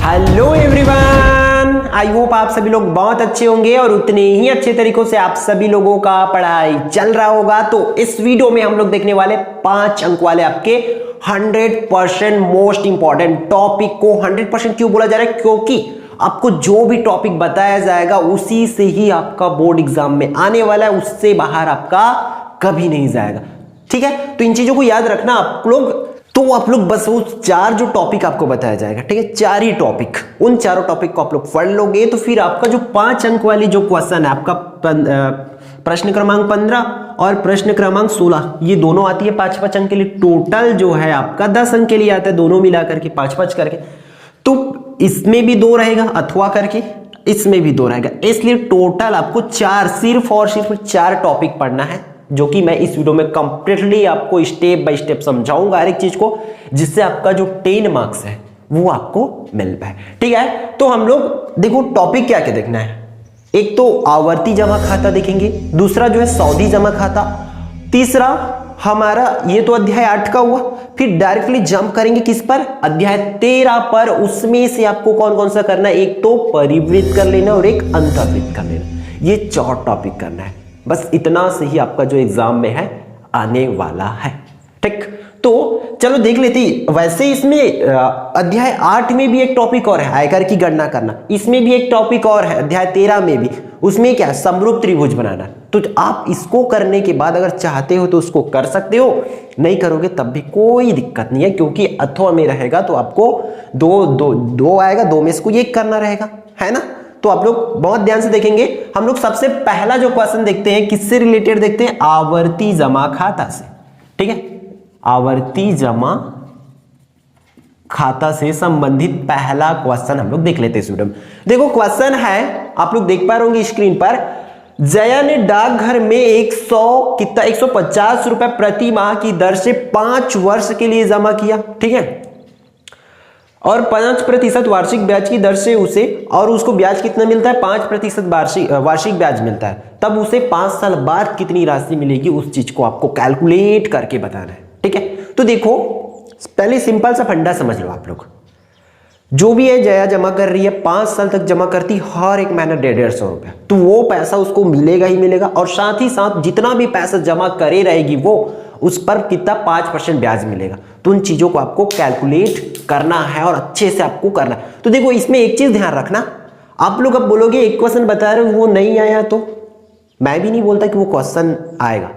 Hello everyone, I hope आप सभी लोग बहुत अच्छे होंगे और उतने ही अच्छे तरीकों से आप सभी लोगों का पढ़ाई चल रहा होगा। तो इस वीडियो में हम लोग देखने वाले 5 अंक वाले आपके 100% मोस्ट इंपॉर्टेंट टॉपिक को 100% क्यों बोला जा रहा है, क्योंकि आपको जो भी टॉपिक बताया जाएगा उसी से ही आपका बोर्ड एग्जाम में आने वाला है, उससे बाहर आपका कभी नहीं जाएगा। ठीक है, तो इन चीजों को याद रखना आप लोग बस वो 4 जो टॉपिक आपको बताया जाएगा, ठीक है, 4 ही टॉपिक, उन चारों टॉपिक को आप लोग पढ़ लोगे तो फिर आपका जो 5 अंक वाली जो क्वेश्चन है, आपका प्रश्न क्रमांक 15 और प्रश्न क्रमांक 16, ये दोनों आती है 5-5 अंक के लिए। टोटल जो है आपका 10 अंक के लिए आता है, दोनों मिला करके 5-5 करके। तो इसमें भी 2 रहेगा अथवा करके, इसमें भी 2 रहेगा, इसलिए टोटल आपको 4, सिर्फ और सिर्फ 4 टॉपिक पढ़ना है, जो कि मैं इस वीडियो में कंप्लीटली आपको स्टेप बाय स्टेप समझाऊंगा हर एक चीज को, जिससे आपका जो 10 मार्क्स है वो आपको मिल पाए। ठीक है, तो हम लोग देखो टॉपिक क्या क्या देखना है। एक तो आवर्ती जमा खाता देखेंगे, दूसरा जो है सौदी जमा खाता, तीसरा हमारा ये तो अध्याय 8 का हुआ। फिर डायरेक्टली जंप करेंगे किस पर, अध्याय 13 पर। उसमें से आपको कौन कौन सा करना है, एक तो परिवृत्त कर लेना और एक अंतर्वृत्त कर लेना, ये 4 टॉपिक करना है। बस इतना से ही आपका जो एग्जाम में है आने वाला है। ठीक, तो चलो देख लेते। वैसे इसमें अध्याय 8 में भी एक टॉपिक और है, आयकर की गणना करना, इसमें भी एक टॉपिक और है अध्याय 13 में भी। उसमें क्या, समरूप त्रिभुज बनाना। तो आप इसको करने के बाद अगर चाहते हो तो उसको कर सकते हो, नहीं करोगे तब भी कोई दिक्कत नहीं है, क्योंकि अथवा में रहेगा तो आपको दो आएगा, 2 में इसको 1 करना रहेगा, है ना। तो आप लोग बहुत ध्यान से देखेंगे। हम लोग सबसे पहला जो क्वेश्चन देखते हैं, किससे रिलेटेड देखते हैं, आवर्ती जमा खाता से। ठीक है, आवर्ती जमा खाता से संबंधित पहला क्वेश्चन हम लोग देख लेते हैं इस वीडियो में। देखो क्वेश्चन है, आप लोग देख पा रहे होंगे स्क्रीन पर। जया ने डाकघर में 150 रुपए प्रति माह की दर से 5 वर्ष के लिए जमा किया। ठीक है, और 5% वार्षिक ब्याज की दर से उसे, और उसको ब्याज कितना मिलता है, 5% वार्षिक ब्याज मिलता है। तब उसे 5 साल बाद कितनी राशि मिलेगी, उस चीज को आपको कैलकुलेट करके बताना है। ठीक है, तो देखो पहले सिंपल सा फंडा समझ लो आप लोग। जो भी है जया जमा कर रही है, 5 साल तक जमा करती, हर एक महीना 150 रुपया, तो वो पैसा उसको मिलेगा ही मिलेगा। और साथ ही साथ जितना भी पैसा जमा करे रहेगी वो, उस पर कितना 5% ब्याज मिलेगा। तो उन चीजों को आपको कैलकुलेट करना है और अच्छे से आपको करना है। तो देखो इसमें एक चीज ध्यान रखना, आप लोग अब बोलोगे एक क्वेश्चन बता रहे हो वो नहीं आया, तो मैं भी नहीं बोलता कि वो क्वेश्चन आएगा,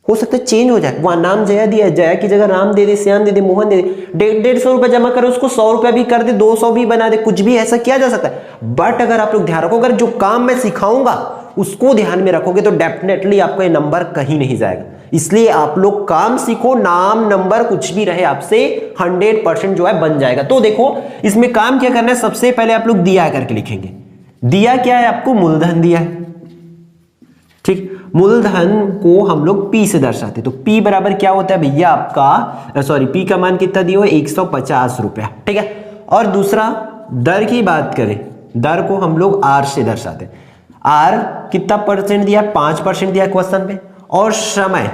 हो सकता है चेंज हो जाए। वहां नाम जया दिया है, जया की जगह राम दे दे, श्याम दे दे, मोहन दे दे, 150 रुपए जमा करो, उसको 100 रुपया भी कर दे, 200 भी बना दे, कुछ भी ऐसा किया जा सकता है। बट अगर आप लोग ध्यान रखो, अगर जो काम मैं सिखाऊंगा उसको ध्यान में रखोगे तो डेफिनेटली आपका ये नंबर कहीं नहीं जाएगा। इसलिए आप लोग काम सीखो, नाम नंबर कुछ भी रहे आपसे 100% जो है बन जाएगा। तो देखो इसमें काम क्या करना है, सबसे पहले आप लोग दिया करके लिखेंगे। दिया क्या है, आपको मूलधन दिया है। ठीक, मूलधन को हम लोग P से दर्शाते, तो P बराबर क्या होता है भैया आपका, सॉरी P का मान कितना दिया हुआ है, 150 रुपया। ठीक है, और दूसरा दर की बात करें, दर को हम लोग R से दर्शाते हैं। R कितना परसेंट दिया, 5% दिया क्वेश्चन में। और समय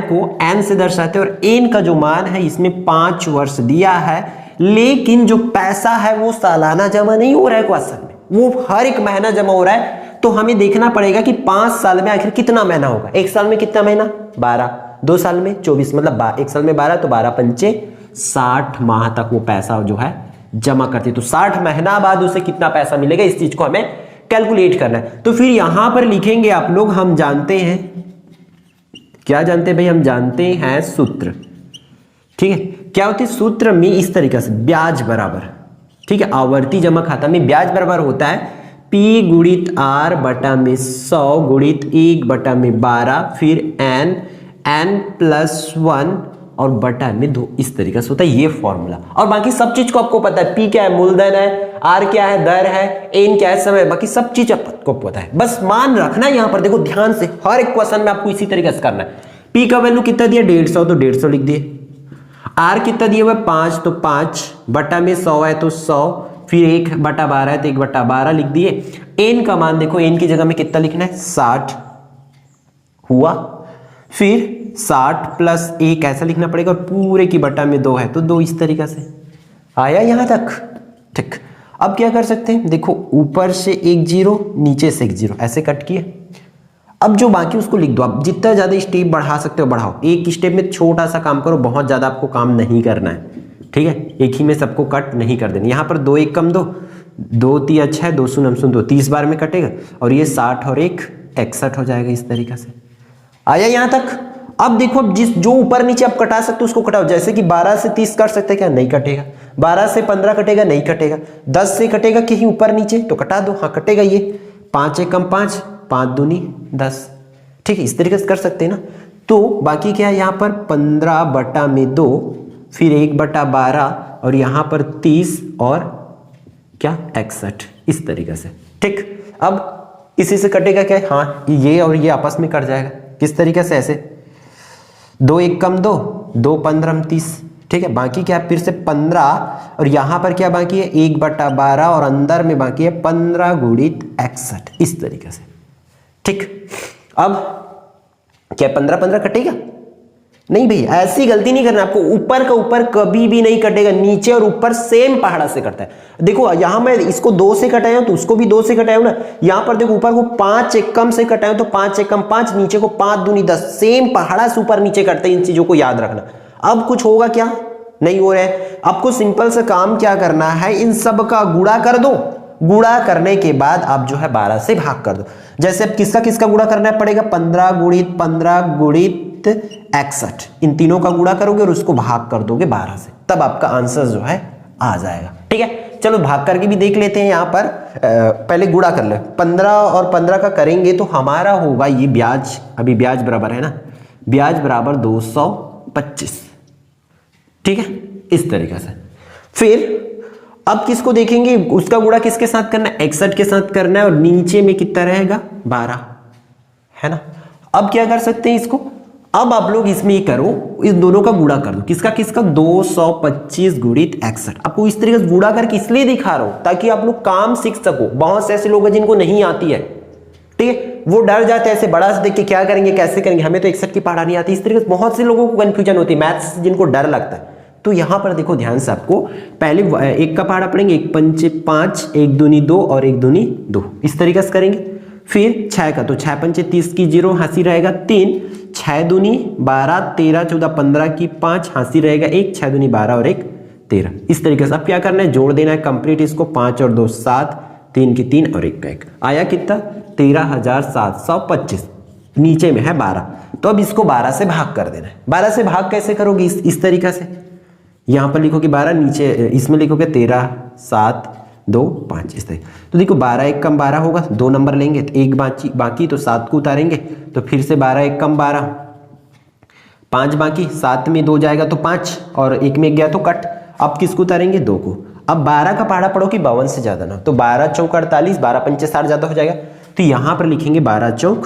को N से दर्शाते हैं, और N का जो मान है इसमें 5 वर्ष दिया है, लेकिन जो पैसा है वो सालाना जमा नहीं हो रहा है क्वेश्चन में, वो हर एक महीना जमा हो रहा है। तो हमें देखना पड़ेगा कि 5 साल में आखिर कितना महीना होगा। 1 साल में कितना महीना, 12, 2 साल में 24, मतलब 1 साल में 12, तो 12 पंचे 60 माह तक वो पैसा जो है जमा करती, तो 60 महीना बाद उसे कितना पैसा मिलेगा, इस चीज को हमें कैलकुलेट करना है। तो फिर यहां पर लिखेंगे आप लोग, हम जानते हैं, क्या जानते हैं भाई, हम जानते हैं सूत्र। ठीक है, क्या होती है सूत्र में, इस तरीके से ब्याज बराबर, ठीक है, आवर्ती जमा खाता में ब्याज बराबर होता है P गुणित R बटा में 100 गुणित 1 बटा में 12, फिर N प्लस 1 और बटा में 2, इस तरीके से होता है ये फॉर्मूला। और बाकी सब चीज को आपको पता है, P क्या है, मूलधन है, R क्या है, दर है, N क्या है, समय, बाकी सब चीज आपको पता है। बस मान रखना यहां पर, देखो ध्यान से, हर एक क्वेश्चन में आपको इसी तरीके से करना है। P का वैल्यू कितना दिया, 150, तो 150 लिख दिए। R कितना दिया हुआ है, 5, तो 5 बटा में 100 है तो 100, फिर 1 बटा 12 है तो 1 बटा 12 लिख दिए। N का मान देखो, N की जगह में कितना लिखना है, 60 हुआ, फिर 60 प्लस 1 ऐसा लिखना पड़ेगा, और पूरे की बटा में 2 है तो 2, इस तरीका से। आया यहां तक? ठीक, अब क्या कर सकते हैं, देखो ऊपर से एक जीरो, नीचे से एक जीरो, ऐसे कट किए। अब जो बाकी उसको लिख दो। आप जितना ज्यादा स्टेप बढ़ा सकते हो बढ़ाओ, एक स्टेप में छोटा सा काम करो, बहुत ज्यादा आपको काम नहीं करना है, ठीक है। एक ही में सबको कट नहीं कर देना। यहाँ पर 2 1 कम 2, 2 3 6 2 शून्य 2, 30 बार में कटेगा और ये 60 और 1 61 हो जाएगा इस तरीके से। आया यहाँ तक? अब देखो, अब जिस जो ऊपर नीचे आप कटा सकते हो उसको कटाओ। जैसे कि 12 से 30 कट सकते हैं क्या? नहीं कटेगा। 12 से 15 कटेगा? नहीं कटेगा। 10 से कटेगा कहीं ऊपर नीचे तो कटा दो, हाँ कटेगा ये। 5 1 कम 5, 5 दूनी 10, ठीक है। इस तरीके से कर सकते हैं ना। तो बाकी क्या है यहाँ पर 15 बटा में 2, फिर 1/12 और यहाँ पर 30 और क्या 61, इस तरीके से, ठीक। अब इसी से कटेगा क्या? हाँ ये और ये आपस में कट जाएगा। किस तरीके से? ऐसे 2 1 कम 2, 2 15 30, ठीक है। बाकी क्या है फिर से 15 और यहाँ पर क्या बाकी है 1/12 और अंदर में बाकी है 15 गुणित 61, इस तरीके से, ठीक। अब क्या 15 15 कटेगा? नहीं भैया, ऐसी गलती नहीं करना आपको। ऊपर का ऊपर कभी भी नहीं कटेगा, नीचे और ऊपर सेम पहाड़ा से कटता है। देखो यहां मैं इसको 2 से कटाया हूं तो उसको भी 2 से कटाया हूं ना। यहां पर देखो ऊपर को 5 1 कम से कटाया हूं तो 5 1 कम 5, नीचे को 5 दूनी 10, सेम पहाड़ा से ऊपर नीचे कटता है। इन चीजों को याद रखना। अब कुछ होगा क्या? नहीं हो रहा है। आपको सिंपल सा काम क्या करना है, इन सब का गुणा कर दो। गुणा करने के बाद आप जो है 12 से भाग कर दो। जैसे अब किसका किसका गुणा करना पड़ेगा? 15 गुणित 15 गुणित 61, इन तीनों का गुणा करोगे और उसको भाग कर दोगे 12 से, तब आपका आंसर जो है आ जाएगा, ठीक है। चलो भाग करके भी देख लेते हैं। यहाँ पर पहले गुणा कर ले। 15 और 15 का करेंगे तो हमारा होगा ये ब्याज, अभी ब्याज बराबर है ना, ब्याज बराबर 225, ठीक है, इस तरीके से। फिर अब किसको देखेंगे, उसका गुणा किसके साथ करना है? 61 के साथ करना है और नीचे में कितना रहेगा? 12, है ना। अब क्या कर सकते हैं इसको, अब आप लोग इसमें ये करो, इस दोनों का गुणा कर दो। किसका किसका? 225 गुणित 61। आपको इस तरीके से गुणा करके इसलिए दिखा रहा हूं ताकि आप लोग काम सीख सको। बहुत से ऐसे लोग हैं जिनको नहीं आती है, ठीक है, वो डर जाते हैं ऐसे बड़ा से देख के, क्या करेंगे कैसे करेंगे, हमें तो 61 की पढ़ा नहीं आती। इस तरीके से बहुत से लोगों को कंफ्यूजन होती है मैथ्स, जिनको डर लगता है। तो यहां पर देखो ध्यान से, आपको पहले एक का पहाड़ा पढ़ेंगे, 1 पंचे 5, 1 दूनी 2 और 1 दूनी 2, इस तरीके से करेंगे। फिर 6 का, तो 6 पंचे 30 की 0, हांसी रहेगा 3, 6 दूनी 12, 13 14 15 की 5, हांसी रहेगा 1, 6 दूनी 12 और 1 13, इस तरीके से। अब क्या करना है, जोड़ देना है कंप्लीट इसको। 5 और 2 7, 3 की 3 और 1 का 1, आया कितना? 13,725, नीचे में है 12। तो अब इसको 12 से भाग कर देना है। 12 से भाग कैसे करोगे? इस तरीके से, यहां पर लिखोगे 12, नीचे इसमें लिखोगे 13 7 2 5, इस तरीके। तो देखो 12 1 कम 12 होगा, 2 नंबर लेंगे तो 1 बाकी तो 7 को उतारेंगे, तो फिर से 12 1 कम 12, 5 बाकी, 7 में 2 जाएगा तो 5 और 1 में गया तो कट। अब किसको उतारेंगे? 2 को। अब 12 का पहाड़ा पढ़ो कि 52 से ज्यादा ना, तो 12 चौक 48, 12 पंचे 60 ज्यादा हो जाएगा, तो यहां पर लिखेंगे 12 चौक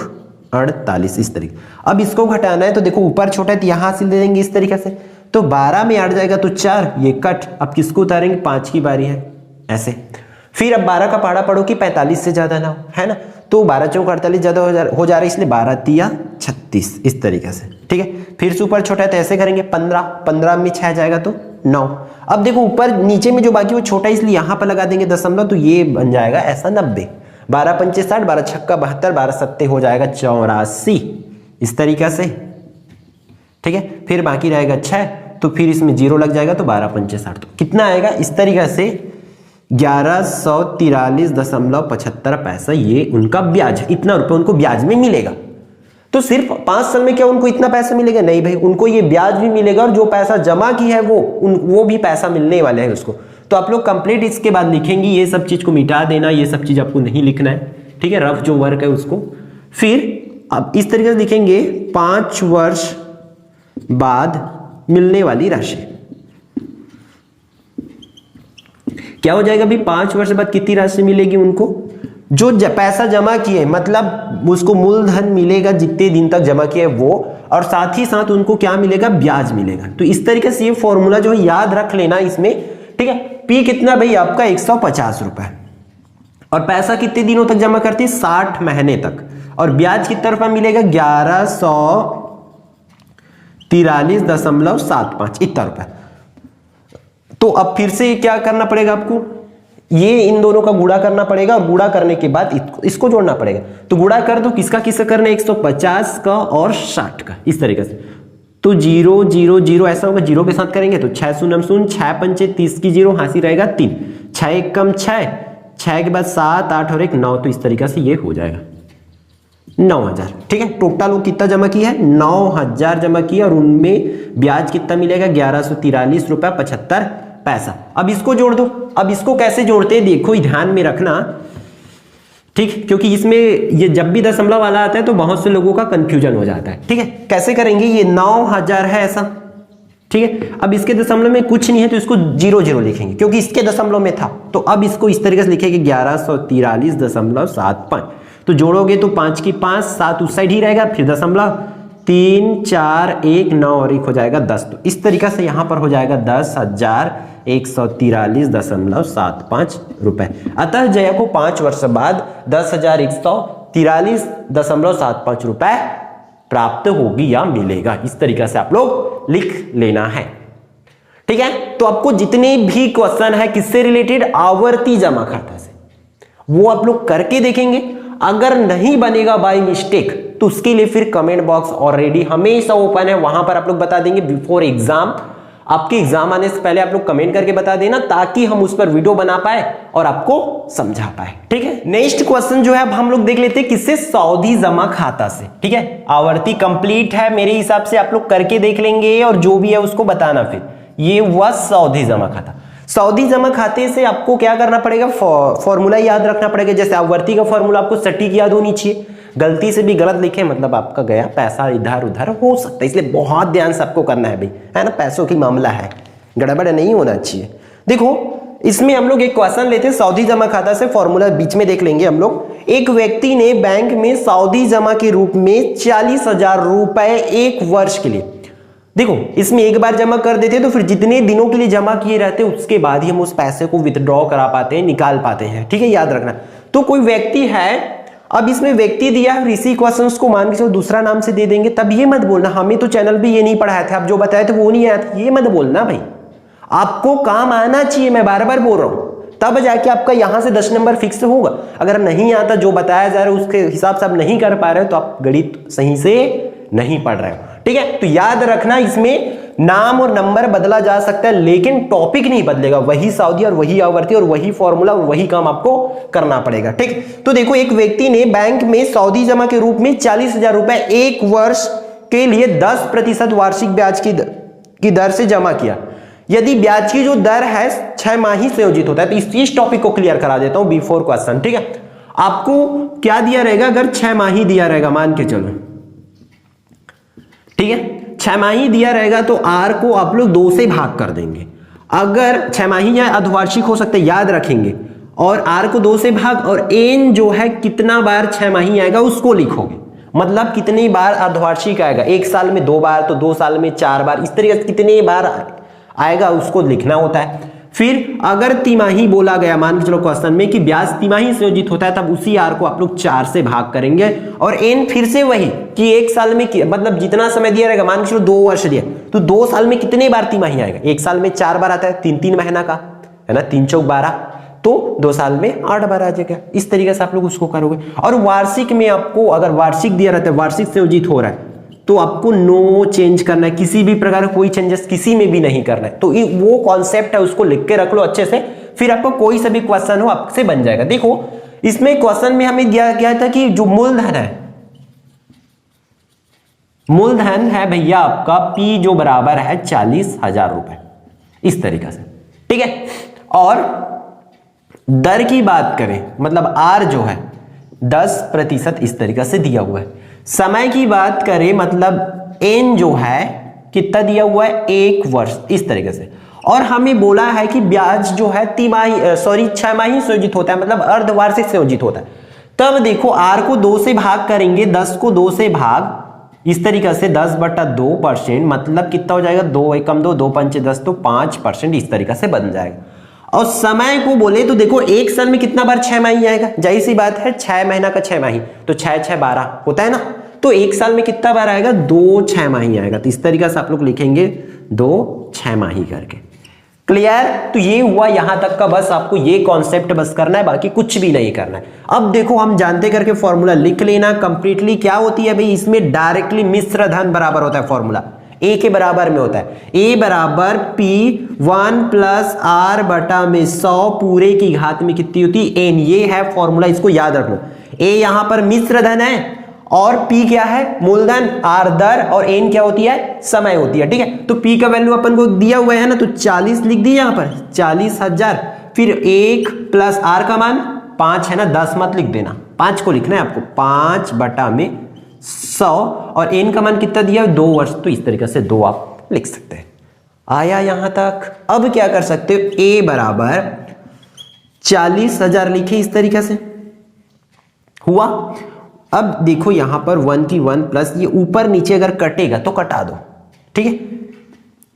48, इस तरीके। अब इसको घटाना है तो देखो ऊपर छोटा है तो यहां से दे देंगे इस तरीके से, तो 12 में 8 जाएगा तो 4, ये कट। अब किसको उतारेंगे? 5 की बारी है, ऐसे। फिर अब 12 का पहाड़ा पढ़ो कि 45 से ज्यादा ना हो, है ना, तो 12 चौक 48 ज्यादा हो जा रहा है, इसलिए 12 तिया 36, इस तरीके से, ठीक है। फिर से ऊपर छोटा है तो ऐसे करेंगे, 15 में 6 जाएगा तो 9। अब देखो ऊपर नीचे में जो बाकी वो छोटा है, इसलिए यहां पर लगा देंगे दशमलव, तो ये बन जाएगा ऐसा 90। 12 पंचे 60, 12 छक्का 72, 12 सत्ते हो जाएगा 84, इस तरीके से, ठीक है। फिर बाकी रहेगा 6, तो फिर इसमें 0 लग जाएगा, तो 12 पंचे 60, तो कितना आएगा? इस तरीके से 1143.75 पैसा ये उनका ब्याज है। इतना रुपए उनको ब्याज में मिलेगा। तो सिर्फ 5 साल में क्या उनको इतना पैसा मिलेगा? नहीं भाई, उनको ये ब्याज भी मिलेगा और जो पैसा जमा की है वो भी पैसा मिलने वाला है उसको। तो आप लोग कंप्लीट इसके बाद लिखेंगे, ये सब चीज को मिटा देना, ये सब चीज आपको नहीं लिखना है, ठीक है, रफ जो वर्क है उसको। फिर अब इस तरीके से लिखेंगे 5 वर्ष बाद मिलने वाली राशि क्या हो जाएगा भाई? 5 वर्ष बाद कितनी राशि मिलेगी उनको? जो पैसा जमा किए, मतलब उसको मूलधन मिलेगा जितने दिन तक जमा किए वो, और साथ ही साथ उनको क्या मिलेगा? ब्याज मिलेगा। तो इस तरीके से ये फॉर्मूला जो है याद रख लेना इसमें, ठीक है। पी कितना भाई आपका? 150 रुपए, और पैसा कितने दिनों तक जमा करते हैं? 60 महीने तक, और ब्याज कितना रुपया मिलेगा? 1143.75, इतना रुपया। तो अब फिर से क्या करना पड़ेगा आपको, ये इन दोनों का गुणा करना पड़ेगा और गुणा करने के बाद इसको जोड़ना पड़ेगा। तो गुणा कर दो, किसका किसका करना है, 150 का और 60 का, इस तरीके से। तो 0 0 0 ऐसा होगा, 0 के साथ करेंगे तो 6 शून्य शून्य, 6 पंचे 30 की 0, हासिल रहेगा 3, 6 एक कम 6, 6 के बाद 7 8 और 1 9, तो इस तरीके से ये हो जाएगा 9000। ठीक है, टोटल वो कितना जमा किया है, 9000 जमा किया और उनमें ब्याज कितना मिलेगा, 1143 रुपया 75 पैसा। अब इसको जोड़ दो। अब इसको कैसे जोड़ते हैं देखो, ध्यान में रखना, ठीक, क्योंकि इसमें ये जब भी दशमलव वाला आता है तो बहुत से लोगों का कंफ्यूजन हो जाता है। ठीक है, कैसे करेंगे, ये 9000 है ऐसा, ठीक है। अब इसके दशमलव में कुछ नहीं है तो इसको 0 0 लिखेंगे, क्योंकि इसके दशमलव में था। तो अब इसको इस तरीके से लिखेंगे 1143.75। तो जोड़ोगे तो 5 की 5, 7 उस साइड ही रहेगा, फिर दशमलव 3 4 1 9 और 1 हो जाएगा 10। तो इस तरीके से यहां पर हो जाएगा 10,143.75 रुपए। अतः जया को 5 वर्ष बाद 10,143.75 रुपए प्राप्त होगी या मिलेगा। इस तरीके से आप लोग लिख लेना है। ठीक है, तो आपको जितने भी क्वेश्चन है किससे रिलेटेड, आवर्ती जमा खाता से, वो आप लोग करके देखेंगे। अगर नहीं बनेगा बाय मिस्टेक तो उसके लिए फिर कमेंट बॉक्स ऑलरेडी हमेशा ओपन है, वहां पर आप लोग बता देंगे बिफोर एग्जाम। आपके एग्जाम आने से पहले आप लोग कमेंट करके बता देना, ताकि हम उस पर वीडियो बना पाए और आपको समझा पाए। ठीक है, नेक्स्ट क्वेश्चन जो है अब हम लोग देख लेते हैं किससे, सऊदी जमा खाता से। ठीक है, आवर्ती कंप्लीट है, मेरे हिसाब से आप लोग करके देख लेंगे और जो भी है उसको बताना। फिर ये हुआ सऊदी जमा खाता। सऊदी जमा खाते से आपको क्या करना पड़ेगा, फॉर्मूला याद रखना पड़ेगा। जैसे आवर्ती का फॉर्मूला आपको सटीक याद होनी चाहिए, गलती से भी गलत लिखे मतलब आपका गया पैसा इधर उधर हो सकता है, इसलिए बहुत ध्यान से आपको करना है भाई, है ना, पैसों की मामला है, गड़बड़ नहीं होना चाहिए। देखो इसमें हम लोग एक क्वेश्चन लेते हैं, सऊदी जमा खाता से फॉर्मूला बीच में देख लेंगे हम लोग। एक व्यक्ति ने बैंक में सऊदी जमा के रूप में 40,000 रुपए 1 वर्ष के लिए, देखो इसमें एक बार जमा कर देते तो फिर जितने दिनों के लिए जमा किए रहते उसके बाद ही हम उस पैसे को विथड्रॉ करा पाते हैं, निकाल पाते हैं। ठीक है, याद रखना। तो कोई व्यक्ति है, अब इसमें व्यक्ति दिया है, इसी क्वेश्चंस को मान के चलो दूसरा नाम से दे देंगे, तब ये मत बोलना हमें तो चैनल पे ये नहीं पढ़ाए थे, आप जो बताए थे वो नहीं आया था, ये मत बोलना भाई। आपको काम आना चाहिए, मैं बार बार बोल रहा हूं, तब जाके आपका यहां से 10 नंबर फिक्स होगा। अगर नहीं आता, जो बताया जा रहा है उसके हिसाब से आप नहीं कर पा रहे हो, तो आप गणित सही से नहीं पढ़ रहे हो। ठीक है, तो याद रखना इसमें नाम और नंबर बदला जा सकता है, लेकिन टॉपिक नहीं बदलेगा, वही सऊदी और वही आवर्ती और वही फॉर्मूला और वही काम आपको करना पड़ेगा। ठीक, तो देखो एक व्यक्ति ने बैंक में सऊदी जमा के रूप में 40,000 रुपए 1 वर्ष के लिए 10% वार्षिक ब्याज की दर से जमा किया। यदि ब्याज की जो दर है 6 माही संयोजित होता है, तो इस टॉपिक को क्लियर करा देता हूं बिफोर क्वेश्चन। ठीक है, आपको क्या दिया रहेगा, अगर 6 माही दिया रहेगा, मान के चलो, ठीक है, 6 माही दिया रहेगा तो आर को आप लोग 2 से भाग कर देंगे। अगर 6 माही या अर्धवार्षिक हो सकते, याद रखेंगे, और आर को 2 से भाग, और एन जो है कितना बार 6 माही आएगा उसको लिखोगे, मतलब कितनी बार अर्धवार्षिक आएगा, 1 साल में 2 बार, तो 2 साल में 4 बार, इस तरीके से कितने बार आएगा उसको लिखना होता है। फिर अगर तिमाही बोला गया, मान के चलो क्वेश्चन में कि ब्याज तिमाही संयोजित होता है, तब उसी आर को आप लोग 4 से भाग करेंगे, और एन फिर से वही कि 1 साल में मतलब जितना समय दिया रहेगा, मान के चलो 2 वर्ष दिया, तो 2 साल में कितने बार तिमाही आएगा, 1 साल में 4 बार आता है, 3 महीना का है ना, 3 चौक 12, तो 2 साल में 8 बार आ जाएगा। इस तरीके से आप लोग उसको करोगे। और वार्षिक में आपको अगर वार्षिक दिया रहता है, वार्षिक संयोजित हो रहा है, तो आपको नो चेंज करना है, किसी भी प्रकार कोई चेंजेस किसी में भी नहीं करना है। तो वो कॉन्सेप्ट है, उसको लिख के रख लो अच्छे से, फिर आपको कोई सा भी क्वेश्चन हो आपसे बन जाएगा। देखो इसमें क्वेश्चन में हमें दिया गया था कि जो मूलधन है, मूलधन है भैया आपका पी, जो बराबर है 40,000 रुपए, इस तरीके से। ठीक है, और दर की बात करें, मतलब आर जो है 10% इस तरीके से दिया हुआ है। समय की बात करें, मतलब एन जो है कितना दिया हुआ है, 1 वर्ष, इस तरीके से। और हमें बोला है कि ब्याज जो है 6 माही संयोजित होता है, मतलब अर्धवार्षिक संयोजित होता है। तब देखो आर को 2 से भाग करेंगे, 10 को 2 से भाग, इस तरीके से 10/2%, मतलब कितना हो जाएगा, 2 एकम 2, 2 पंचे 10, तो 5%, इस तरीके से बन जाएगा। और समय को बोले तो देखो 1 साल में कितना बार 6 माही आएगा, जाहिर सी बात है 6 महीना का 6 माही, तो 6 6 12 होता है ना, तो 1 साल में कितना बार आएगा, 2 6 माही आएगा। तो इस तरीके से आप लोग लिखेंगे 2 6 माही करके। क्लियर? तो ये हुआ यहां तक का, बस आपको ये कॉन्सेप्ट बस करना है, बाकी कुछ भी नहीं करना है। अब देखो हम जानते करके फॉर्मूला लिख लेना कंप्लीटली। क्या होती है भाई, इसमें डायरेक्टली मिश्र धन बराबर होता है, फॉर्मूला ए के बराबर में होता है। ए बराबर पी 1 प्लस आर बटा में 100 पूरे की घात में कितनी होती है, एन। ये है फॉर्मूला, इसको याद रख लो। ए यहां पर मिश्र धन है और P क्या है, मूलधन, R दर, और N क्या होती है, समय होती है। ठीक है, तो P का वैल्यू अपन को दिया हुआ है ना, तो 40 लिख दिए यहां पर, 40,000। फिर 1 प्लस R का मान 5 है ना, 10 मत लिख देना, 5 को लिखना है आपको, 5 बटा में 100, और N का मान कितना दिया है, 2 वर्ष, तो इस तरीके से 2 आप लिख सकते हैं। आया यहां तक? अब क्या कर सकते हो, A बराबर 40,000 लिखे इस तरीके से, हुआ। अब देखो यहां पर 1 की 1 प्लस, ये ऊपर नीचे अगर कटेगा तो कटा दो, ठीक है।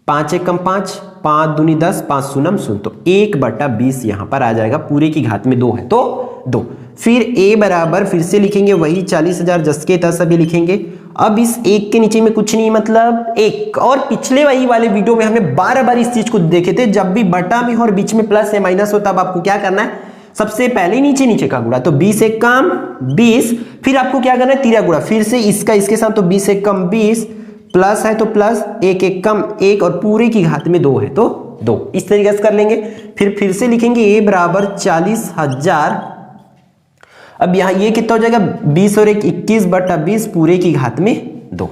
5 एक कम 5, 5 दूनी 10, 5 शून्यम शून्य, तो 1/20 यहां पर आ जाएगा, पूरे की घात में 2 है तो 2। फिर A बराबर फिर से लिखेंगे वही 40,000 जस के तस अभी लिखेंगे। अब इस 1 के नीचे में कुछ नहीं, मतलब 1। और पिछले वही वाले वीडियो में हमने बार इस चीज को देखे थे, जब भी बटा में हो और बीच में प्लस या माइनस हो तब आपको क्या करना है, सबसे पहले नीचे नीचे का गुणा, तो 20 एक कम 20, फिर आपको क्या करना है, तिरा गुणा, फिर से इसका इसके साथ, तो 20 एक कम 20, प्लस है तो प्लस, 1 एक कम 1, और पूरे की घात में 2 है तो 2, इस तरीके से कर लेंगे। फिर से लिखेंगे A बराबर 40,000। अब यहां ये कितना हो जाएगा, 20 और 1 21/20 पूरे की घात में 2,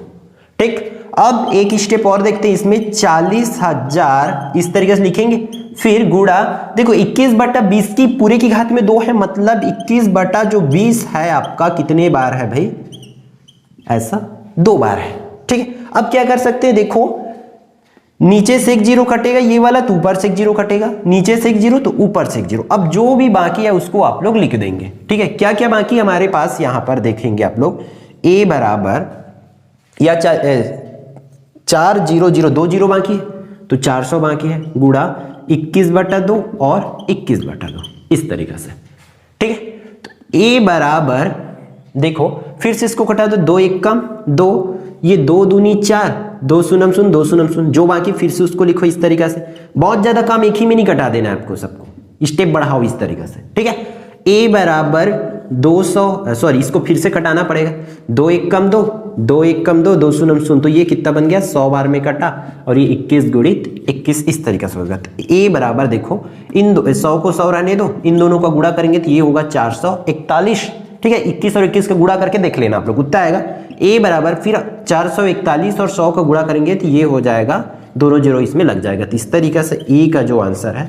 ठीक। अब एक स्टेप और देखते हैं, इसमें 40,000 इस तरीके से लिखेंगे, फिर गुणा, देखो 21/20 की पूरे की घात में 2 है, मतलब 21/20 है आपका, कितने बार है भाई, ऐसा 2 बार है, ठीक है। अब क्या कर सकते हैं, देखो नीचे से एक 0 कटेगा ये वाला, तो ऊपर से एक 0 कटेगा, नीचे से एक 0 तो ऊपर से एक 0। अब जो भी बाकी है उसको आप लोग लिख देंगे, ठीक है। क्या क्या बाकी हमारे पास यहां पर देखेंगे आप लोग, A बराबर या 4 0 0 2 0 बाकी है, तो 400 बाकी है, गुणा 21/2 और 21/2 इस तरीके से, ठीक है। तो A बराबर देखो फिर से इसको कटा दो, 2 एक कम 2, ये 2 दूनी 4, 2 शून्यम शून्य 2 शून्यम शून्य, जो बाकी फिर से उसको लिखो इस तरीके से। बहुत ज्यादा काम एक ही में नहीं कटा देना है आपको, सबको स्टेप बढ़ाओ इस तरीके से, ठीक है। A बराबर 200, सॉरी इसको फिर से कटाना पड़ेगा, 2 एक कम 2, 2 एक कम 2, 2 शून्यम शून्य, तो ये कितना बन गया, 100 बार में कटा, और ये 21 गुणित 21 इस तरीके से होगा। तो A बराबर देखो इन 100 को 100 रहने दो, इन दोनों का गुणा करेंगे तो ये होगा 441, ठीक है। 21 और 21 का गुणा करके देख लेना आप लोग, उतना आएगा। A बराबर फिर 441 और 100 का गुणा करेंगे तो ये हो जाएगा, दोनों 0 इसमें लग जाएगा, तो इस तरीके से A का जो आंसर है,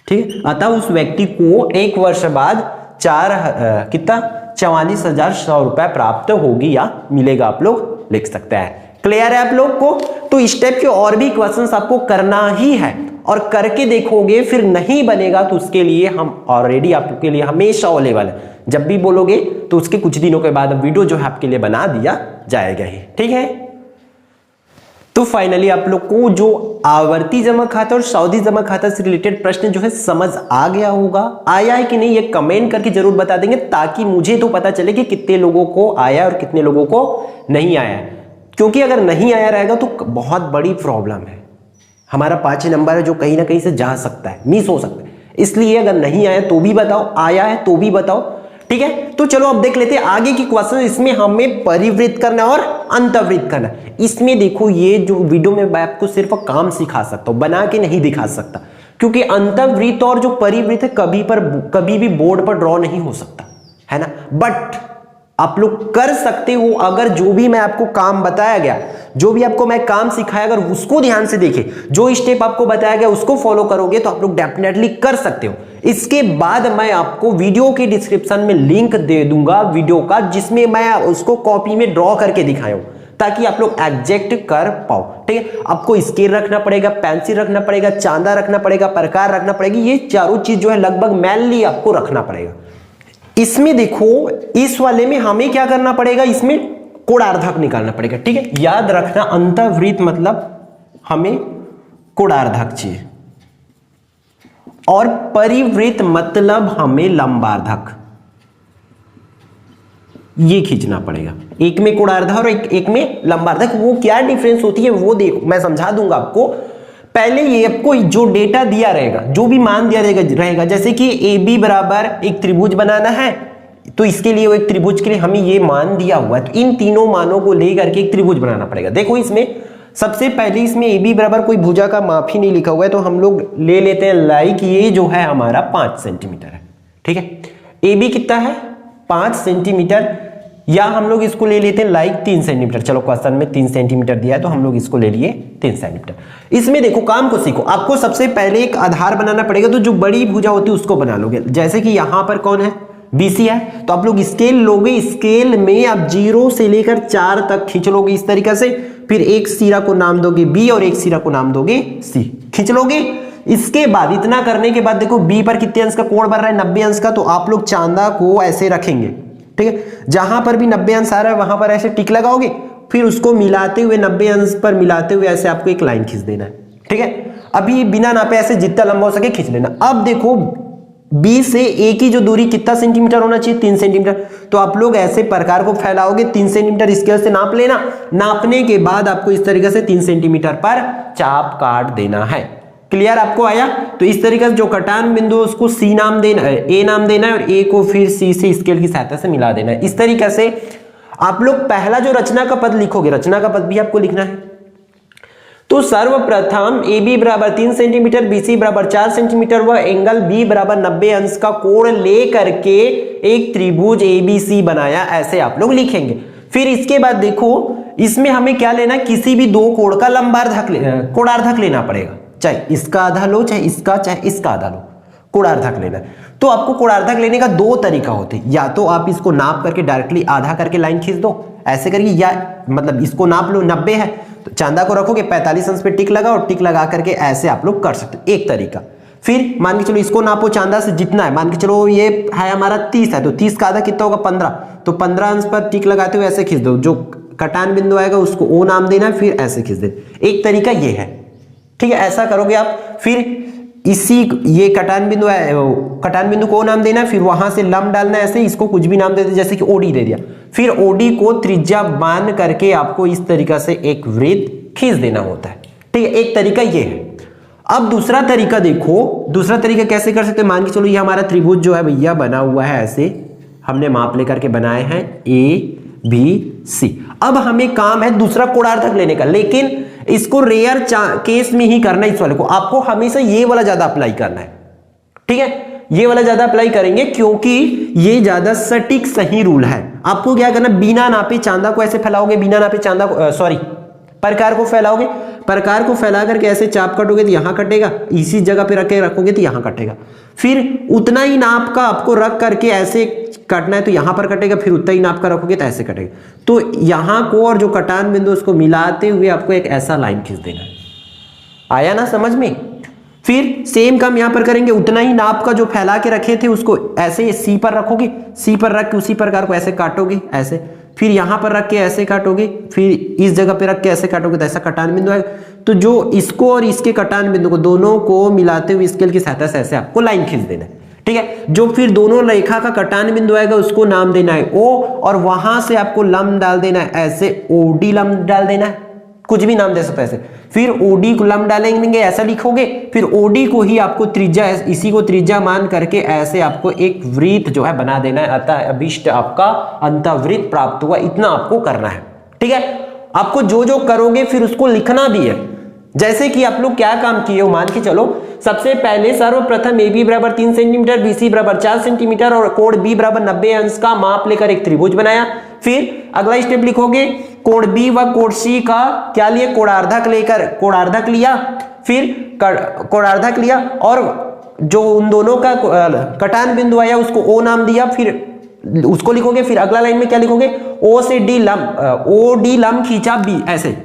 ठीक है। अतः उस व्यक्ति को 1 वर्ष बाद कितना 44,100 रुपए प्राप्त होगी या मिलेगा, आप लोग लिख सकते हैं। क्लियर है आप लोग को? तो स्टेप के और भी क्वेश्चंस आपको करना ही है, और करके देखोगे, फिर नहीं बनेगा तो उसके लिए हम ऑलरेडी आपके लिए हमेशा अवेलेबल है, जब भी बोलोगे तो उसके कुछ दिनों के बाद वीडियो जो है आपके लिए बना दिया जाएगा ही, ठीक है। तो फाइनली आप लोग को जो आवर्ती जमा खाता और सावधि जमा खाता से रिलेटेड प्रश्न जो है समझ आ गया होगा। आया है कि नहीं ये कमेंट करके जरूर बता देंगे, ताकि मुझे तो पता चले कि कितने लोगों को आया और कितने लोगों को नहीं आया, क्योंकि अगर नहीं आया रहेगा तो बहुत बड़ी प्रॉब्लम है। हमारा 5 नंबर है जो कहीं ना कहीं से जा सकता है, मिस हो सकता है, इसलिए अगर नहीं आया तो भी बताओ, आया है तो भी बताओ, ठीक है। तो चलो अब देख लेते हैं आगे की क्वेश्चन। इसमें हमें परिवृत्त करना और अंतर्वृत्त करना। इसमें देखो ये जो वीडियो में मैं आपको सिर्फ काम सिखा सकता हूं, बना के नहीं दिखा सकता, क्योंकि अंतर्वृत्त और जो परिवृत्त है कभी भी बोर्ड पर ड्रॉ नहीं हो सकता है ना, बट आप लोग कर सकते हो। अगर जो भी मैं आपको काम बताया गया, जो भी आपको मैं काम सिखाया, अगर उसको ध्यान से देखे, जो स्टेप आपको बताया गया उसको फॉलो करोगे तो आप लोग डेफिनेटली कर सकते हो। इसके बाद मैं आपको वीडियो के डिस्क्रिप्शन में लिंक दे दूंगा वीडियो का, जिसमें मैं उसको कॉपी में ड्रॉ करके दिखाया हूं, ताकि आप लोग एग्जैक्ट कर पाओ, ठीक है। आपको स्केल रखना पड़ेगा, पेंसिल रखना पड़ेगा, चांदा रखना पड़ेगा, प्रकार रखना पड़ेगी, ये चारों चीज जो है लगभग मैनली आपको रखना पड़ेगा। इसमें देखो इस वाले में हमें क्या करना पड़ेगा, इसमें कोणार्धक निकालना पड़ेगा, ठीक है। याद रखना अंतर्वृत्त मतलब हमें कोणार्धक चाहिए, और परिवृत्त मतलब हमें लंबार्धक, ये खींचना पड़ेगा। एक में कोणार्धक और एक में लंबार्धक। वो क्या डिफरेंस होती है वो देखो, मैं समझा दूंगा आपको। पहले ये आपको जो डेटा दिया रहेगा, जो भी मान दिया रहेगा, जैसे कि ए बी बराबर एक त्रिभुज बनाना है, तो इसके लिए वो एक त्रिभुज के लिए हमें ये मान दिया हुआ है, तो इन तीनों मानों को लेकर के एक त्रिभुज बनाना पड़ेगा। देखो इसमें सबसे पहले इसमें ए बी बराबर कोई भुजा का माप ही नहीं लिखा हुआ है, तो हम लोग ले लेते हैं लाइक ये जो है हमारा 5 सेंटीमीटर है, ठीक है। ए बी कितना है 5 सेंटीमीटर, या हम लोग इसको ले लेते हैं लाइक 3 सेंटीमीटर। चलो क्वेश्चन में 3 सेंटीमीटर दिया है तो हम लोग इसको ले लिए 3 सेंटीमीटर। इसमें देखो काम को सीखो, आपको सबसे पहले एक आधार बनाना पड़ेगा, तो जो बड़ी भुजा होती है उसको बना लोगे। जैसे कि यहां पर कौन है BC है, तो आप लोग स्केल लोगे, स्केल में आप 0 से लेकर 4 तक खींच लोगे इस तरीके से, फिर एक सिरा को नाम दोगे B और एक सिरा को नाम दोगे C, खींच लोगे। इसके बाद इतना करने के बाद देखो B पर कितने अंश का कोण बन रहा है 90 अंश का, तो आप लोग चांदा को ऐसे रखेंगे, ठीक है। जहां पर भी 90 अंश आ रहा है वहां पर ऐसे टिक लगाओगे, फिर उसको मिलाते हुए 90 अंश पर मिलाते हुए ऐसे आपको एक लाइन खींच देना है, ठीक है। अभी बिना नापे ऐसे जितना लंबा हो सके खींच लेना। अब देखो B से A की जो दूरी कितना सेंटीमीटर होना चाहिए 3 सेंटीमीटर, तो आप लोग ऐसे प्रकार को फैलाओगे 3 सेंटीमीटर स्केल से नाप लेना। नापने के बाद आपको इस तरीके से 3 सेंटीमीटर पर चाप काट देना है। क्लियर आपको आया? तो इस तरीके से जो कटान बिंदु उसको C नाम देना है, A नाम देना है, और A को फिर C से स्केल की सहायता से मिला देना है। इस तरीके से आप लोग पहला जो रचना का पद लिखोगे, रचना का पद भी आपको लिखना है। तो सर्वप्रथम AB बराबर 3 सेंटीमीटर, BC बराबर 4 सेंटीमीटर व एंगल B बराबर 90 अंश का कोण ले करके एक त्रिभुज ABC बनाया, ऐसे आप लोग लिखेंगे। फिर इसके बाद देखो इसमें हमें क्या लेना, किसी भी दो कोण का कोणार्धक लेना पड़ेगा, चाहे इसका आधा लो, चाहे इसका आधा लो, कोणार्धक लेना है। तो आपको कोणार्धक लेने का 2 तरीका होते हैं, या तो आप इसको नाप करके डायरेक्टली आधा करके लाइन खींच दो ऐसे करके, या मतलब इसको नाप लो 90 है तो चांदा को रखोगे 45 अंश पे टिक लगाओ, टिक लगा करके ऐसे आप लोग कर सकते हो, एक तरीका। फिर मान के चलो इसको नापो चांदा से जितना है, मान के चलो ये है हमारा 30 है, तो 30 का आधा कितना होगा 15, तो 15 अंश पर टिक लगाते हुए ऐसे खींच दो, जो कटान बिंदु आएगा उसको O नाम देना है, फिर ऐसे खींच देना। एक तरीका ये है, ठीक है, ऐसा करोगे आप। फिर इसी ये कटान बिंदु है, कटान बिंदु को नाम देना है, फिर वहां से लंब डालना है, ऐसे इसको कुछ भी नाम दे दे, जैसे कि OD दे दिया। फिर OD को त्रिज्या मान करके आपको इस तरीका से एक वृत्त खींच देना होता है, ठीक है। एक तरीका ये है। अब दूसरा तरीका देखो, दूसरा तरीका कैसे कर सकते हैं। मान के चलो ये हमारा त्रिभुज जो है भैया बना हुआ है, ऐसे हमने माप लेकर के बनाए हैं ABC। अब हमें काम है दूसरा कोणार्धक लेने का, लेकिन इसको रेयर केस में ही करना है। इस वाले को आपको हमेशा ये वाला ज्यादा अप्लाई करना है, ठीक है, ये वाला ज्यादा अप्लाई करेंगे क्योंकि ये ज्यादा सटीक सही रूल है। आपको क्या करना, बिना नापे चांदा को ऐसे फैलाओगे, बिना नापे चांदा को प्रकार को फैलाओगे, प्रकार को फैला करके ऐसे चाप कटोगे तो यहां कटेगा, इसी जगह पे रख के रखोगे तो यहां कटेगा। फिर उतना ही नाप का आपको रख करके ऐसे काटना है तो यहां पर कटेगा, फिर उतना ही नाप का रखोगे तो ऐसे कटेगा। तो यहां को और जो कटान बिंदु उसको मिलाते हुए आपको एक ऐसा लाइन खींच देना है। आया ना समझ में? फिर सेम काम यहां पर करेंगे, उतना ही नाप का जो फैला के रखे थे उसको ऐसे C पर रखोगे, C पर रख के उसी प्रकार को ऐसे काटोगे ऐसे, फिर यहां पर रख के ऐसे काटोगे, फिर इस जगह पे रख के ऐसे काटोगे तो ऐसा कटान बिंदु आएगा। तो जो इसको और इसके कटान बिंदु को दोनों को मिलाते हुए स्केल की सहायता से ऐसे आपको लाइन खींच देना है, ठीक है। जो फिर दोनों रेखा का कटान बिंदु आएगा उसको नाम देना है O, और वहां से आपको लंब डाल देना है, ऐसे OD लंब डाल देना है, कुछ भी नाम दे सकते हैं ऐसे। फिर OD को लंब डालेंगे, ऐसा लिखोगे, फिर OD को ही आपको त्रिज्या, इसी को त्रिज्या मान करके ऐसे आपको एक वृत्त जो है बना देना है, अतः अभिष्ट आपका अंतःवृत्त प्राप्त हुआ। इतना आपको करना है, ठीक है। आपको जो जो करोगे फिर उसको लिखना भी है। जैसे कि आप लोग क्या काम किए हो, मान के चलो सबसे पहले सर्वप्रथम AB बराबर 3 सेंटीमीटर, BC बराबर 4 सेंटीमीटर और कोण B बराबर 90 अंश का माप लेकर एक त्रिभुज बनाया। फिर अगला स्टेप लिखोगे, कोण B व कोण C का क्या लिए, कोणार्धक लेकर कोणार्धक लिया, फिर कोणार्धक लिया और जो उन दोनों का कटान बिंदु आया उसको O नाम दिया, फिर उसको लिखोगे। फिर अगला लाइन में क्या लिखोगे, O से D लंब, OD लंब खींचा B, ऐसे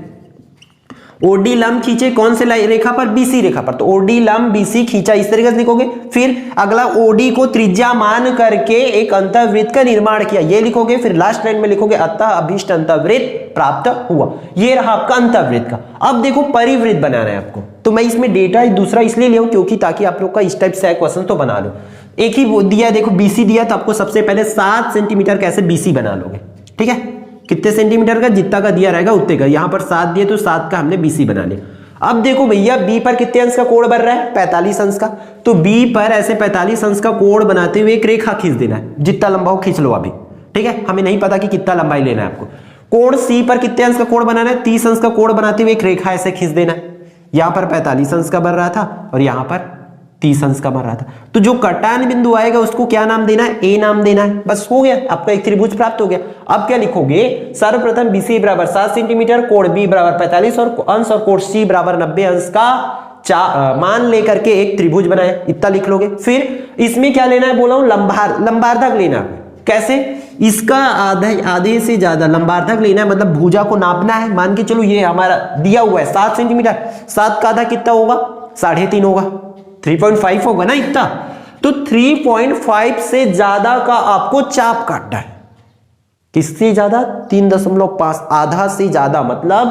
OD लंब खींचे कौन से रेखा पर, BC रेखा पर, तो OD लंब BC खींचा, इस तरीके से लिखोगे। फिर अगला OD को त्रिज्या मान करके एक अंतःवृत्त का निर्माण किया, ये लिखोगे। फिर लास्ट लाइन में लिखोगे अतः अभीष्ट अंतःवृत्त प्राप्त हुआ। ये रहा आपका अंतःवृत्त का। अब देखो परिवृत्त बनाना है आपको, तो मैं इसमें डेटा दूसरा इसलिए ले क्योंकि ताकि आप लोग का इस टाइप से क्वेश्चन तो बना लो। एक ही दिया, देखो BC दिया, तो आपको सबसे पहले 7 सेंटीमीटर कैसे BC बना लोगे, ठीक है। कितने सेंटीमीटर का, जितना का दिया रहेगा उतने का, यहां पर 7 दिए तो 7 का हमने BC बना लिया। अब देखो भैया बी पर कितने अंश का कोण बन रहा है, 45 अंश का। तो बी पर ऐसे 45 अंश का कोण बनाते हुए एक रेखा खींच देना है, जितना लंबा हो खींच लो अभी, ठीक है। हमें नहीं पता कि कितना लंबाई लेना है आपको। कोण सी पर कितने अंश का कोण बनाना है, 30 अंश का कोण बनाते हुए एक रेखा ऐसे खींच देना है। यहां पर 45 अंश का बन रहा था और यहां पर 30 अंश का बन रहा था। तो जो कटान बिंदु आएगा उसको क्या नाम देना है, ए नाम देना है। बस हो गया, आपका एक त्रिभुज प्राप्त हो गया। अब क्या लिखोगे, सर्वप्रथम BC बराबर 7 सेंटीमीटर, कोण बी बराबर 45 और अंश और कोण सी बराबर 90 अंश का मान लेकर के एक त्रिभुज बनाए, इतना लिख लोगे। फिर इसमें क्या लेना है बोला हूं, लंबार्धक लेना है। कैसे, इसका आधे से ज्यादा लंबार्धक लेना है, मतलब भुजा को नापना है। मान के चलो ये हमारा दिया हुआ है 7 सेंटीमीटर, 7 का आधा कितना होगा, 3.5 होगा, 3.5 होगा ना इतना। तो 3.5 से ज्यादा का आपको चाप काटना है। किससे ज्यादा, 3.5, आधा से ज्यादा मतलब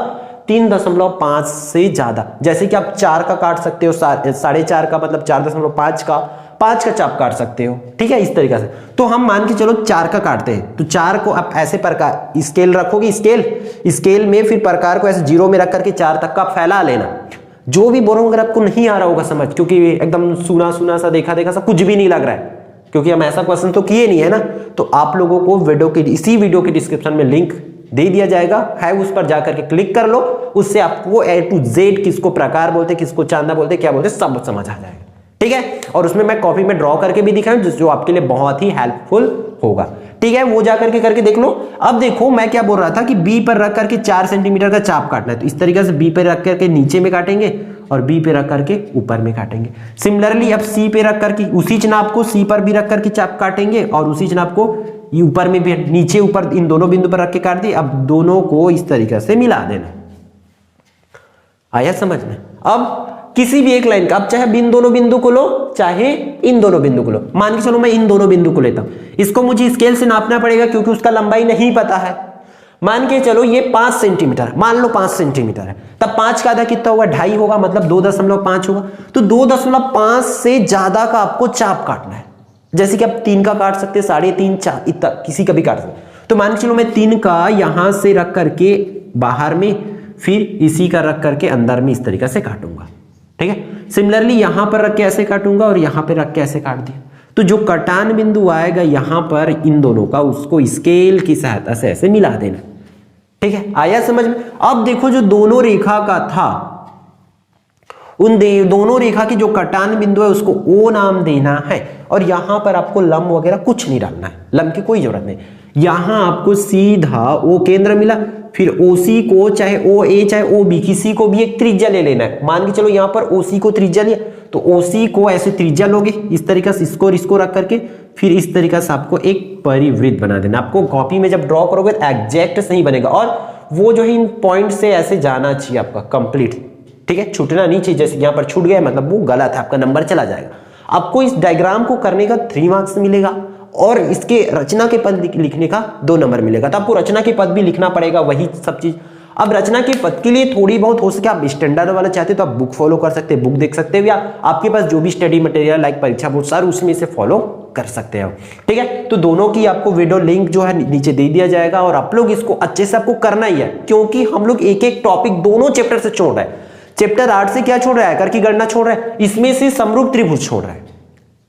3.5 से ज्यादा। जैसे कि आप 4 का काट सकते हो, 4.5 का मतलब 4.5 का, 5 का चाप काट सकते हो, ठीक है, इस तरीके से। तो हम मान के चलो 4 का काटते हैं, तो 4 को आप ऐसे प्रकार स्केल रखोगे, स्केल में फिर प्रकार को ऐसे 0 में रख करके 4 तक का फैला लेना। जो भी बोलूं अगर आपको नहीं आ रहा होगा समझ, क्योंकि एकदम सुना सा देखा सा कुछ भी नहीं लग रहा है, क्योंकि हम ऐसा क्वेश्चन तो किए नहीं है ना, तो आप लोगों को इसी वीडियो के डिस्क्रिप्शन में लिंक दे दिया जाएगा है, उस पर जाकर के क्लिक कर लो। उससे आपको A to Z किसको प्रकार बोलते, किसको चांदा बोलते, क्या बोलते, सब समझ आ जाएगा, ठीक है। और उसमें मैं कॉपी में ड्रॉ करके भी दिखाऊं जो आपके लिए बहुत ही हेल्पफुल होगा, ठीक है। वो जाकर के करके देख लो। अब देखो मैं क्या बोल रहा था कि बी पर रख करके 4 सेंटीमीटर का चाप काटना है, तो इस तरीके से बी पर रख करके नीचे में काटेंगे और बी पे रख करके ऊपर में काटेंगे। सिमिलरली अब सी पे रख करके उसी नाप को सी पर भी रख करके चाप काटेंगे और उसी नाप को ऊपर में भी, नीचे ऊपर इन दोनों बिंदु पर रख के काट दिए। अब दोनों को इस तरीके से मिला देना। आया समझ में। अब किसी भी एक लाइन का, अब चाहे इन दोनों बिंदु को लो चाहे इन दोनों बिंदु को लो, मान के चलो मैं इन दोनों बिंदु को लेता हूं, इसको मुझे स्केल से नापना पड़ेगा क्योंकि उसका लंबाई नहीं पता है। मान के चलो ये 5 सेंटीमीटर, मान लो 5 सेंटीमीटर है, तब 5 का आधा कितना होगा, 2.5 होगा, मतलब 2.5 होगा। तो 2.5 से ज्यादा का आपको चाप काटना है। जैसे कि आप 3 का काट सकते, 3.5, 4, इतना किसी का भी काट सकते। तो मान के चलो मैं 3 का यहां से रख करके बाहर में, फिर इसी का रख करके अंदर में इस तरीके से काटूंगा, ठीक है। सिमिलरली यहां पर रख के ऐसे काटूंगा और यहां पर रख के ऐसे काट दिया। तो जो कटान बिंदु आएगा यहां पर इन दोनों का, उसको स्केल की सहायता से ऐसे मिला देना, ठीक है। आया समझ में। अब देखो जो दोनों रेखा का था, उन दोनों रेखा की जो कटान बिंदु है उसको ओ नाम देना है। और यहां पर आपको लंब वगैरह कुछ नहीं डालना है, लंब की कोई जरूरत नहीं। यहां आपको सीधा ओ केंद्र मिला, फिर ओसी को चाहे ओ ए चाहे ओ बी किसी को भी एक त्रिज्या ले लेना है। मान के चलो यहां पर ओसी को त्रिज्या लिया, तो ओसी को ऐसे त्रिज्या लोगे इस तरीके से, इसको रख करके फिर इस तरीके से आपको एक परिवृत्त बना देना। आपको कॉपी में जब ड्रॉ करोगे तो एग्जैक्ट सही बनेगा और वो जो है इन पॉइंट से ऐसे जाना चाहिए आपका कंप्लीट, ठीक है, छूटना नहीं चाहिए। जैसे यहां पर छूट गया मतलब वो गलत है, आपका नंबर चला जाएगा। आपको इस डायग्राम को करने का 3 मार्क्स मिलेगा और इसके रचना के पद लिखने का 2 नंबर मिलेगा। तो आपको रचना के पद भी लिखना पड़ेगा, वही सब चीज। अब रचना के पद के लिए थोड़ी बहुत हो सके आप स्टैंडर्ड वाला चाहते तो आप बुक फॉलो कर सकते हैं, बुक देख सकते हो, या आपके पास जो भी स्टडी मटेरियल लाइक परीक्षा बोर्ड सर उसमें से फॉलो कर सकते हो, ठीक है। तो दोनों की आपको वीडियो लिंक जो है नीचे दे दिया जाएगा और आप लोग इसको अच्छे से आपको करना ही है, क्योंकि हम लोग एक एक टॉपिक दोनों चैप्टर से छोड़ रहे हैं। चैप्टर 8 से क्या छोड़ रहा है, आयकर की गणना छोड़ रहा है, इसमें से समरूप त्रिभुज छोड़ रहा है।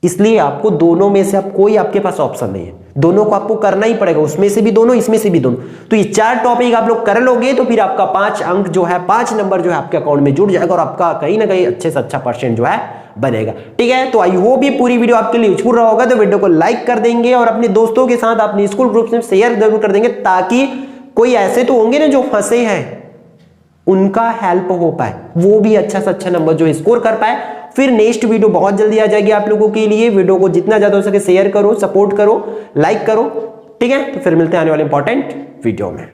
इसलिए आपको दोनों में से आप कोई आपके पास ऑप्शन नहीं है, दोनों को आपको करना ही पड़ेगा, उसमें से भी दोनों, इसमें से भी दोनों। तो ये 4 टॉपिक आप लोग कर लोगे तो फिर आपका 5 अंक जो है, 5 नंबर जो है आपके अकाउंट में जुड़ जाएगा और आपका कहीं ना कहीं अच्छे से अच्छा परसेंट जो है बनेगा, ठीक है। तो आई होप ये पूरी वीडियो आपके लिए यूजफुल रहा होगा। तो वीडियो को लाइक कर देंगे और अपने दोस्तों के साथ अपने स्कूल ग्रुप में शेयर जरूर कर देंगे, ताकि कोई ऐसे तो होंगे ना जो फंसे हैं, उनका हेल्प हो पाए, वो भी अच्छा से अच्छा नंबर जो स्कोर कर पाए। फिर नेक्स्ट वीडियो बहुत जल्दी आ जाएगी आप लोगों के लिए। वीडियो को जितना ज्यादा हो सके शेयर करो, सपोर्ट करो, लाइक करो, ठीक है। तो फिर मिलते हैं आने वाले इंपॉर्टेंट वीडियो में।